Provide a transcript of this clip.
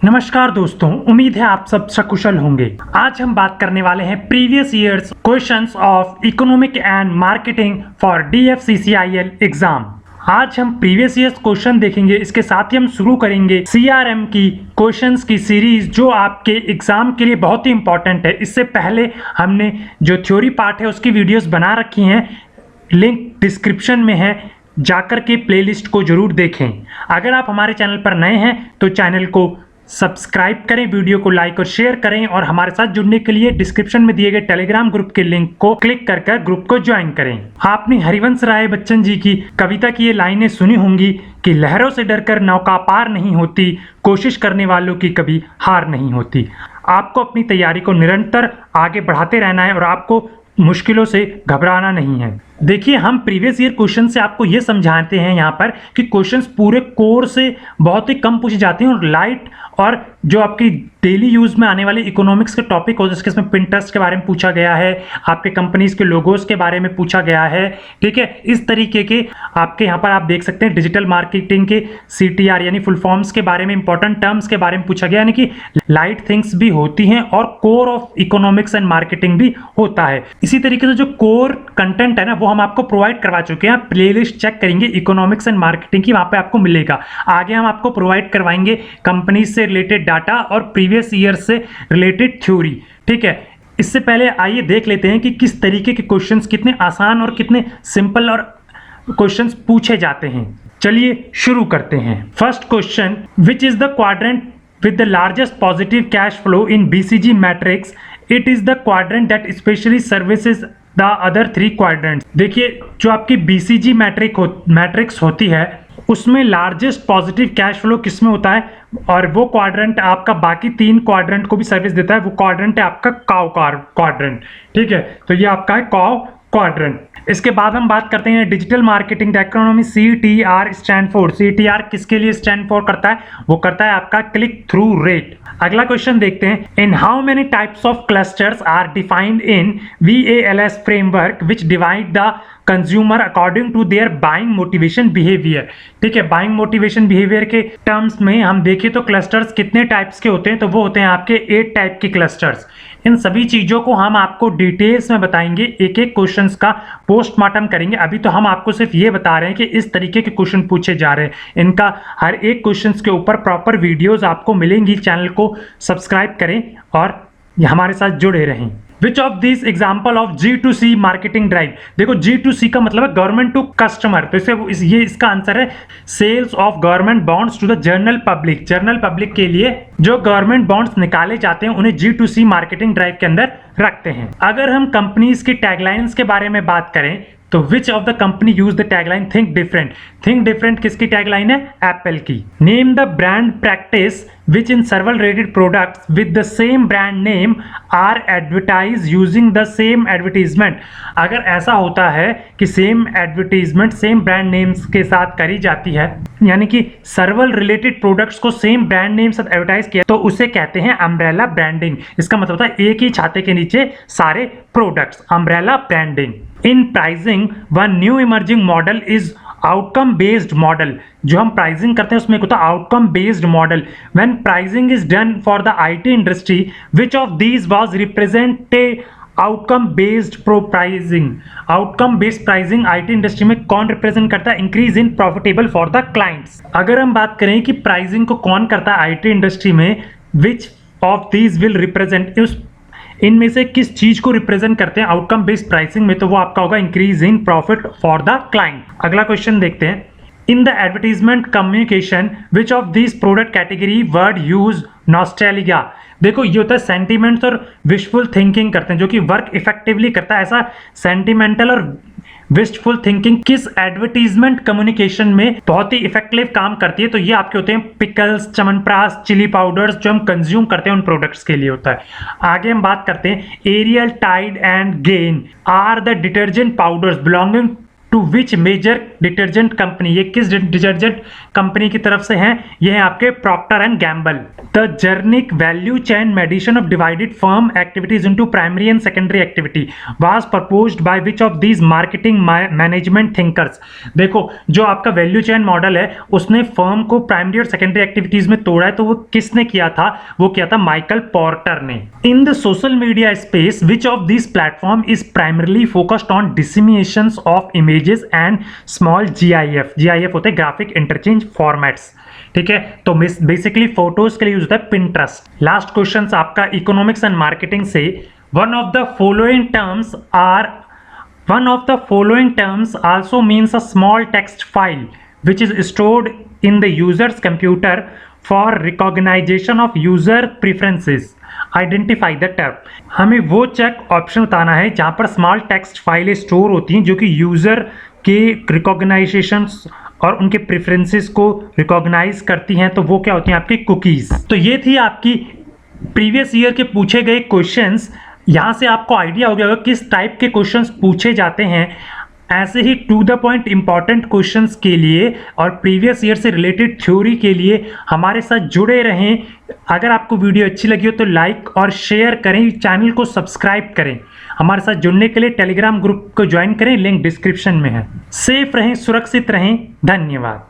नमस्कार दोस्तों, उम्मीद है आप सब सकुशल होंगे। आज हम बात करने वाले हैं previous years questions of economic and marketing for DFCCIL exam. आज हम प्रीवियस ईयर्स क्वेश्चन देखेंगे, इसके साथ ही हम शुरू करेंगे CRM की क्वेश्चंस की सीरीज जो आपके एग्जाम के लिए बहुत ही इंपॉर्टेंट है। इससे पहले हमने जो थ्योरी पार्ट है उसकी वीडियोस बना रखी हैं, लिंक डिस्क्रिप्शन में है, जाकर के प्लेलिस्ट को जरूर देखें। अगर आप हमारे चैनल पर नए हैं तो चैनल को सब्सक्राइब करें, वीडियो को लाइक और शेयर करें और हमारे साथ जुड़ने के लिए डिस्क्रिप्शन में दिए गए टेलीग्राम ग्रुप के लिंक को क्लिक कर ग्रुप को ज्वाइन करें। आपने हरिवंश राय बच्चन जी की कविता की ये लाइनें सुनी होंगी कि लहरों से डरकर नौका पार नहीं होती, कोशिश करने वालों की कभी हार नहीं होती। आपको अपनी तैयारी को निरंतर आगे बढ़ाते रहना है और आपको मुश्किलों से घबराना नहीं है। देखिए, हम प्रीवियस ईयर क्वेश्चन से आपको ये समझाते हैं यहाँ पर कि क्वेश्चंस पूरे कोर से बहुत ही कम पूछे जाते हैं और लाइट और जो आपकी डेली यूज में आने वाले इकोनॉमिक्स के टॉपिक हो, जिसके इसमें पिंटरेस्ट के बारे में पूछा गया है, आपके कंपनीज के लोगोस के बारे में पूछा गया है, ठीक है। इस तरीके के आपके यहाँ पर आप देख सकते हैं डिजिटल मार्केटिंग के CTR यानी फुल फॉर्म्स के बारे में, इंपॉर्टेंट टर्म्स के बारे में पूछा गया, यानी कि लाइट थिंग्स भी होती हैं और core of economics and marketing भी होता है। इसी तरीके से जो कोर कंटेंट है ना, वो हम आपको प्रोवाइड करवा चुके हैं। प्लेलिस्ट चेक करेंगे इकोनॉमिक्स एंड मार्केटिंग की, वहां पे आपको मिलेगा। आगे हम आपको प्रोवाइड करवाएंगे कंपनीज से रिलेटेड डाटा और प्रीवियस ईयर से रिलेटेड थ्योरी, ठीक है। इससे पहले आइए देख लेते हैं कि किस तरीके के क्वेश्चंस कितने आसान और कितने सिंपल और क्वेश्चंस पूछे जाते हैं। चलिए शुरू करते हैं। First question, which is the quadrant with the largest positive cash flow in BCG matrix? It is the quadrant that especially services the other three quadrants. देखिए, जो आपकी BCG मैट्रिक्स होती है उसमें लार्जेस्ट पॉजिटिव कैश फ्लो किसमें होता है, और वो क्वाड्रेंट आपका बाकी तीन क्वाड्रेंट को भी सर्विस देता है। वो क्वाड्रेंट है आपका काउ क्वाड्रेंट, ठीक है। तो ये आपका है काउ क्वाड्रेंट। इसके बाद हम बात करते हैं digital marketing economy. CTR stand for, CTR किसके लिए स्टैंड फॉर करता है? वो करता है आपका क्लिक थ्रू रेट। अगला क्वेश्चन देखते हैं, in how many types of clusters are defined in VALS framework which divide the consumer according to their buying motivation behaviour, ठीक है। बाइंग मोटिवेशन बिहेवियर के टर्म्स में हम देखें तो क्लस्टर्स कितने टाइप्स के होते हैं, तो वो होते हैं आपके 8 टाइप के क्लस्टर्स। इन सभी चीजों को हम आपको डिटेल्स में बताएंगे, एक एक क्वेश्चंस का पोस्टमार्टम करेंगे। अभी तो हम आपको सिर्फ ये बता रहे हैं कि इस तरीके के क्वेश्चन पूछे जा रहे हैं। इनका हर एक क्वेश्चंस के ऊपर प्रॉपर वीडियोस आपको मिलेंगी। चैनल को सब्सक्राइब करें और हमारे साथ जुड़े रहें। Which of these example of G2C marketing drive? देखो, G2C का मतलब है गवर्नमेंट टू कस्टमर, तो ये इसका आंसर है sales of government bonds to the general public. General public के लिए जो गवर्नमेंट बॉन्ड्स निकाले जाते हैं उन्हें G2C मार्केटिंग ड्राइव के अंदर रखते हैं। अगर हम कंपनीज की टैगलाइंस के बारे में बात करें तो which of the company use the tagline think different? Think different किसकी टैगलाइन है? एप्पल की। Name the brand practice which in several rated products with the same brand name are advertised using the same advertisement। अगर ऐसा होता है कि same advertisement same brand names के साथ करी जाती है, यानी कि सर्वल रिलेटेड प्रोडक्ट्स को सेम ब्रांड नेम से एडवर्टाइज किया, तो उसे कहते हैं अम्ब्रेला ब्रांडिंग। इसका मतलब होता है एक ही छाते के नीचे सारे products, umbrella branding. In pricing one new emerging model is outcome based model. जो हम प्राइसिंग करते हैं उसमें एक होता है outcome based model. When pricing is done for the IT industry, which of these was represented outcome based pricing? Outcome based pricing IT industry में कौन रिप्रेजेंट करता है? Increase in profitable for the clients. अगर हम बात करें कि pricing को कौन करता है IT इंडस्ट्री में, विच ऑफ दीज विल रिप्रेजेंट, इनमें से किस चीज को रिप्रेजेंट करते हैं आउटकम बेस्ड प्राइसिंग में, तो वो आपका होगा increase in profit for the client. अगला क्वेश्चन देखते हैं, in the advertisement communication which of this product category word use nostalgia? देखो, ये होता है सेंटिमेंट्स और विशफुल थिंकिंग करते हैं, जो कि वर्क इफेक्टिवली करता है। ऐसा सेंटिमेंटल और विशफुल थिंकिंग किस एडवर्टीजमेंट कम्युनिकेशन में बहुत ही इफेक्टिव काम करती है? तो ये आपके होते हैं पिकल्स, च्यवनप्राश, चिली पाउडर्स, जो हम कंज्यूम करते हैं उन प्रोडक्ट्स के लिए होता है। आगे हम बात करते हैं, Ariel, Tide and Gain are the detergent powders belonging to which major detergent company, ये किस डिटर्जेंट कंपनी की तरफ से हैं? ये है आपके Procter and Gamble. The generic value chain mediation of divided firm activities into primary and secondary activity was proposed by which of these marketing management thinkers. देखो, जो आपका वैल्यू चेन मॉडल है उसने फर्म को प्राइमरी और secondary activities में तोड़ा है, तो वो किसने किया था? वो किया था माइकल पोर्टर ने। In the social media space which of this platform is primarily focused on dissemination of images and small GIF होते हैं ग्राफिक इंटरचेंज फॉर्मेट्स, ठीक है। तो बेसिकली फोटोज के लिए यूज होता है पिंटरेस्ट। लास्ट क्वेश्चन आपका इकोनॉमिक्स एंड मार्केटिंग से, one of the following terms also means a small text file which is stored in the user's computer for recognition of user preferences. Identify the term. हमें वो check option बताना है जहाँ पर small text फाइलें store होती हैं जो कि यूज़र के रिकॉग्नाइजेशंस और उनके प्रेफरेंसेस को रिकॉग्नाइज करती हैं, तो वो क्या होती हैं? आपकी कुकीज़। तो ये थी आपकी प्रीवियस ईयर के पूछे गए क्वेश्चंस। यहाँ से आपको आइडिया हो गया होगा किस टाइप के क्वेश्चंस पूछे जाते हैं। ऐसे ही to the point important questions के लिए और प्रीवियस ईयर से रिलेटेड थ्योरी के लिए हमारे साथ जुड़े रहें। अगर आपको वीडियो अच्छी लगी हो तो लाइक और शेयर करें, चैनल को सब्सक्राइब करें। हमारे साथ जुड़ने के लिए टेलीग्राम ग्रुप को ज्वाइन करें, लिंक डिस्क्रिप्शन में है। सेफ रहें, सुरक्षित रहें। धन्यवाद।